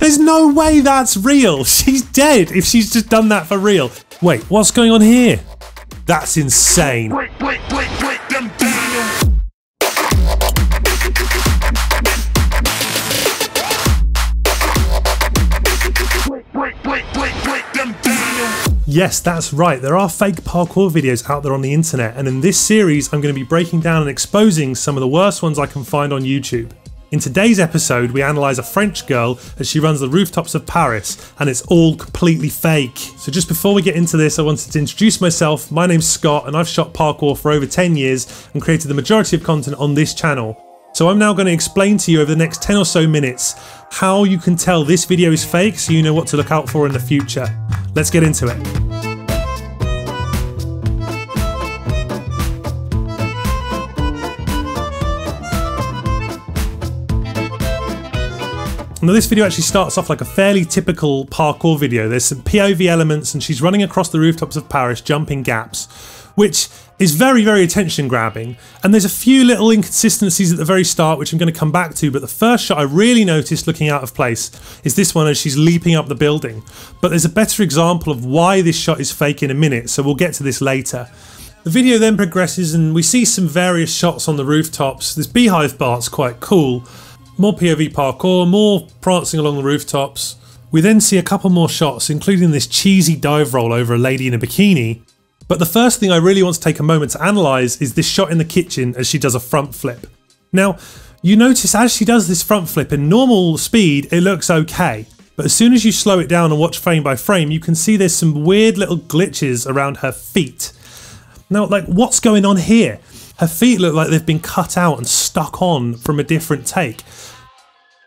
There's no way that's real. She's dead if she's just done that for real. Wait, what's going on here? That's insane. Break them down. Break them down. Yes, that's right. There are fake parkour videos out there on the internet, and in this series I'm going to be breaking down and exposing some of the worst ones I can find on YouTube. In today's episode, we analyse a French girl as she runs the rooftops of Paris, and it's all completely fake. So just before we get into this, I wanted to introduce myself. My name's Scott, and I've shot parkour for over 10 years and created the majority of content on this channel. So I'm now going to explain to you over the next 10 or so minutes how you can tell this video is fake so you know what to look out for in the future. Let's get into it. Now this video actually starts off like a fairly typical parkour video. There's some POV elements and she's running across the rooftops of Paris, jumping gaps, which is very, very attention grabbing. And there's a few little inconsistencies at the very start, which I'm going to come back to, but the first shot I really noticed looking out of place is this one as she's leaping up the building. But there's a better example of why this shot is fake in a minute, so we'll get to this later. The video then progresses and we see some various shots on the rooftops. This beehive part's quite cool. More POV parkour, more prancing along the rooftops. We then see a couple more shots, including this cheesy dive roll over a lady in a bikini. But the first thing I really want to take a moment to analyse is this shot in the kitchen as she does a front flip. Now, you notice as she does this front flip in normal speed, it looks okay. But as soon as you slow it down and watch frame by frame, you can see there's some weird little glitches around her feet. Now, like, what's going on here? Her feet look like they've been cut out and stuck on from a different take.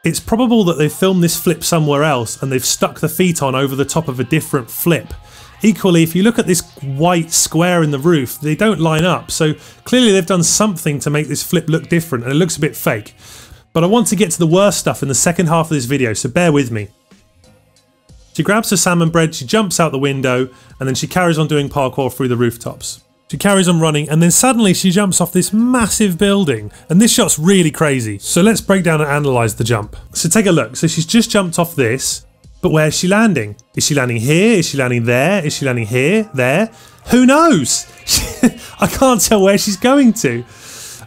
It's probable that they've filmed this flip somewhere else and they've stuck the feet on over the top of a different flip. Equally, if you look at this white square in the roof, they don't line up, so clearly they've done something to make this flip look different and it looks a bit fake. But I want to get to the worst stuff in the second half of this video, so bear with me. She grabs her salmon bread, she jumps out the window, and then she carries on doing parkour through the rooftops. She carries on running and then suddenly she jumps off this massive building, and this shot's really crazy. So let's break down and analyse the jump. So take a look. So she's just jumped off this, but where's she landing? Is she landing here? Is she landing there? Is she landing here? There? Who knows? I can't tell where she's going to.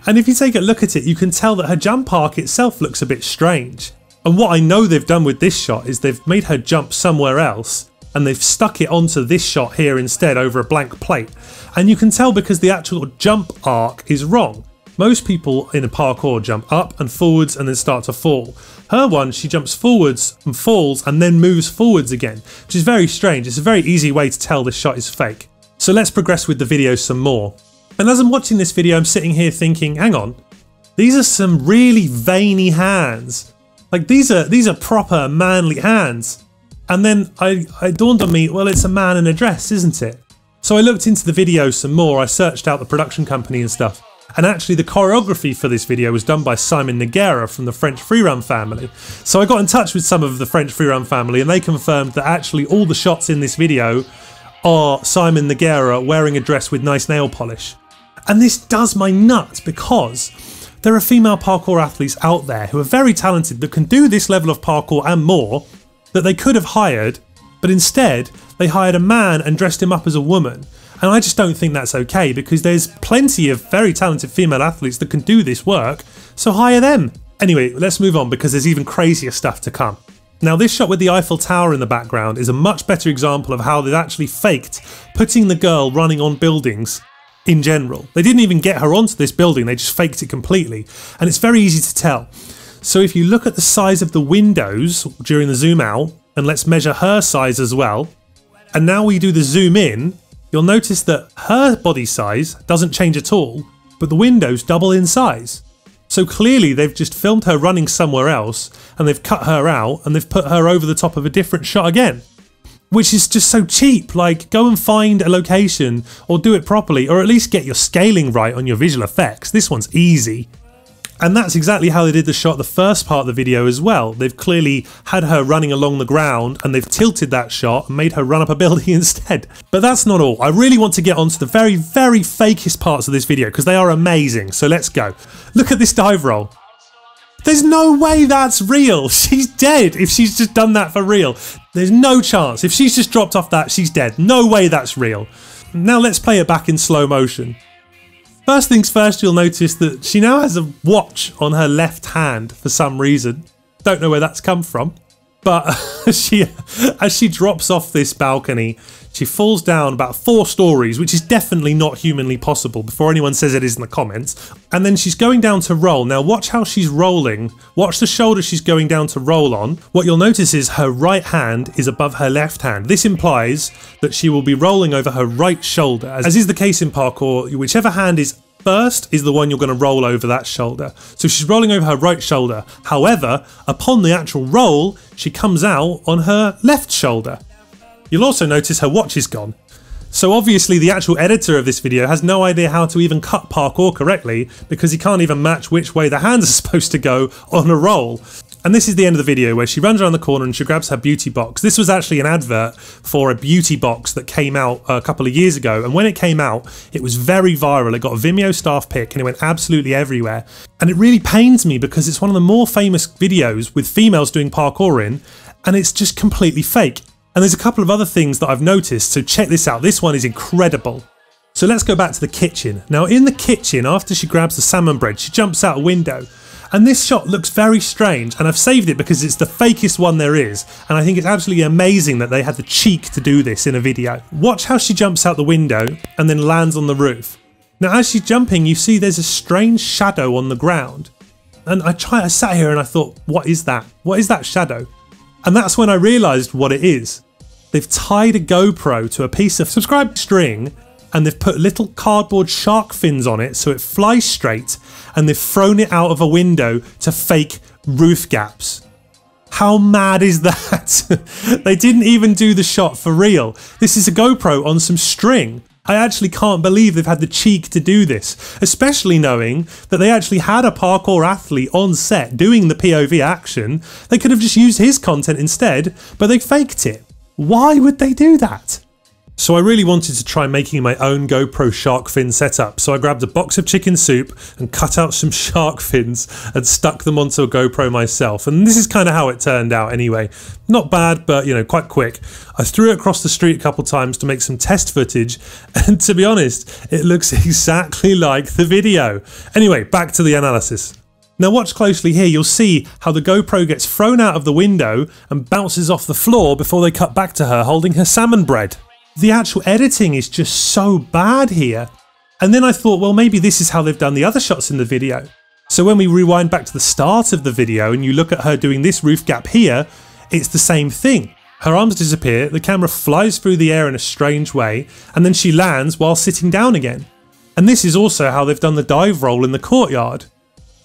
And if you take a look at it, you can tell that her jump arc itself looks a bit strange. And what I know they've done with this shot is they've made her jump somewhere else and they've stuck it onto this shot here instead over a blank plate. And you can tell because the actual jump arc is wrong. Most people in a parkour jump up and forwards and then start to fall. Her one, she jumps forwards and falls and then moves forwards again, which is very strange. It's a very easy way to tell this shot is fake. So let's progress with the video some more. And as I'm watching this video, I'm sitting here thinking, hang on, these are some really veiny hands. Like these are proper manly hands. And then it dawned on me, well, it's a man in a dress, isn't it? So I looked into the video some more, I searched out the production company and stuff. And actually the choreography for this video was done by Simon Nogueira from the French Freerun family. So I got in touch with some of the French Freerun family and they confirmed that actually all the shots in this video are Simon Nogueira wearing a dress with nice nail polish. And this does my nuts because there are female parkour athletes out there who are very talented that can do this level of parkour and more that they could have hired, but instead they hired a man and dressed him up as a woman. And I just don't think that's okay because there's plenty of very talented female athletes that can do this work, so hire them. Anyway, let's move on because there's even crazier stuff to come. Now this shot with the Eiffel Tower in the background is a much better example of how they've actually faked putting the girl running on buildings in general. They didn't even get her onto this building, they just faked it completely. And it's very easy to tell. So if you look at the size of the windows during the zoom out, and let's measure her size as well, and now we do the zoom in, you'll notice that her body size doesn't change at all, but the windows double in size. So clearly they've just filmed her running somewhere else, and they've cut her out, and they've put her over the top of a different shot again. Which is just so cheap. Like, go and find a location, or do it properly, or at least get your scaling right on your visual effects. This one's easy. And that's exactly how they did the shot the first part of the video as well. They've clearly had her running along the ground and they've tilted that shot and made her run up a building instead. But that's not all. I really want to get onto the very, very fakest parts of this video because they are amazing. So let's go. Look at this dive roll. There's no way that's real. She's dead if she's just done that for real. There's no chance. If she's just dropped off that, she's dead. No way that's real. Now let's play it back in slow motion. First things first, you'll notice that she now has a watch on her left hand for some reason. Don't know where that's come from. But as she drops off this balcony, she falls down about 4 stories, which is definitely not humanly possible before anyone says it is in the comments. And then she's going down to roll. Now watch how she's rolling. Watch the shoulder she's going down to roll on. What you'll notice is her right hand is above her left hand. This implies that she will be rolling over her right shoulder. As is the case in parkour, whichever hand is first is the one you're going to roll over that shoulder. So she's rolling over her right shoulder. However, upon the actual roll, she comes out on her left shoulder. You'll also notice her watch is gone. So obviously the actual editor of this video has no idea how to even cut parkour correctly because he can't even match which way the hands are supposed to go on a roll. And this is the end of the video where she runs around the corner and she grabs her beauty box. This was actually an advert for a beauty box that came out a couple of years ago. And when it came out, it was very viral. It got a Vimeo staff pick and it went absolutely everywhere. And it really pains me because it's one of the more famous videos with females doing parkour in, and it's just completely fake. And there's a couple of other things that I've noticed, so check this out. This one is incredible. So let's go back to the kitchen. Now in the kitchen, after she grabs the salmon bread, she jumps out a window. And this shot looks very strange, and I've saved it because it's the fakest one there is, and I think it's absolutely amazing that they had the cheek to do this in a video. Watch how she jumps out the window and then lands on the roof. Now as she's jumping, you see there's a strange shadow on the ground. And I sat here and I thought, what is that? What is that shadow? And that's when I realised what it is. They've tied a GoPro to a piece of subscribe string and they've put little cardboard shark fins on it so it flies straight, and they've thrown it out of a window to fake roof gaps. How mad is that? They didn't even do the shot for real. This is a GoPro on some string. I actually can't believe they've had the cheek to do this, especially knowing that they actually had a parkour athlete on set doing the POV action. They could have just used his content instead, but they faked it. Why would they do that? So I really wanted to try making my own GoPro shark fin setup, so I grabbed a box of chicken soup and cut out some shark fins and stuck them onto a GoPro myself, and this is kind of how it turned out anyway. Not bad, but you know, quite quick. I threw it across the street a couple times to make some test footage, and to be honest, it looks exactly like the video. Anyway, back to the analysis. Now watch closely here, you'll see how the GoPro gets thrown out of the window and bounces off the floor before they cut back to her holding her salmon bread. The actual editing is just so bad here. And then I thought, well, maybe this is how they've done the other shots in the video. So when we rewind back to the start of the video and you look at her doing this roof gap here, it's the same thing. Her arms disappear, the camera flies through the air in a strange way, and then she lands while sitting down again. And this is also how they've done the dive roll in the courtyard.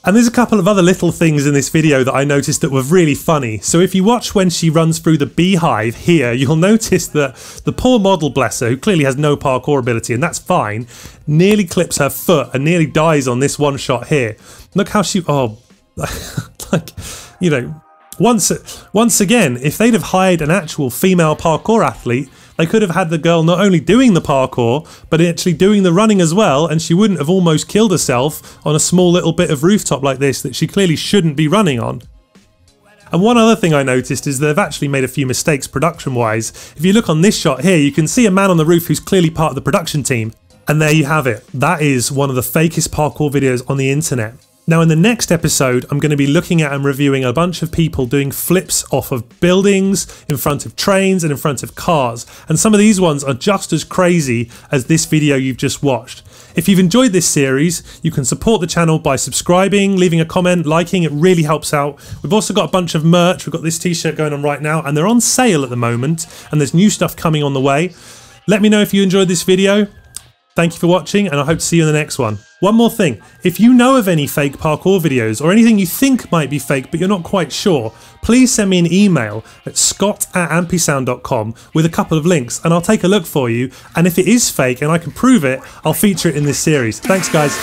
And there's a couple of other little things in this video that I noticed that were really funny. So if you watch when she runs through the beehive here, you'll notice that the poor model, bless her, who clearly has no parkour ability, and that's fine, nearly clips her foot and nearly dies on this one shot here. Look how she, oh, like, you know, once again, if they'd have hired an actual female parkour athlete, they could have had the girl not only doing the parkour, but actually doing the running as well, and she wouldn't have almost killed herself on a small little bit of rooftop like this that she clearly shouldn't be running on. And one other thing I noticed is they've actually made a few mistakes production-wise. If you look on this shot here, you can see a man on the roof who's clearly part of the production team. And there you have it. That is one of the fakest parkour videos on the internet. Now in the next episode, I'm going to be looking at and reviewing a bunch of people doing flips off of buildings, in front of trains and in front of cars. And some of these ones are just as crazy as this video you've just watched. If you've enjoyed this series, you can support the channel by subscribing, leaving a comment, liking, it really helps out. We've also got a bunch of merch. We've got this t-shirt going on right now and they're on sale at the moment, and there's new stuff coming on the way. Let me know if you enjoyed this video. Thank you for watching, and I hope to see you in the next one. One more thing, if you know of any fake parkour videos or anything you think might be fake but you're not quite sure, please send me an email at scott@ampysound.com with a couple of links and I'll take a look for you, and if it is fake and I can prove it, I'll feature it in this series. Thanks guys.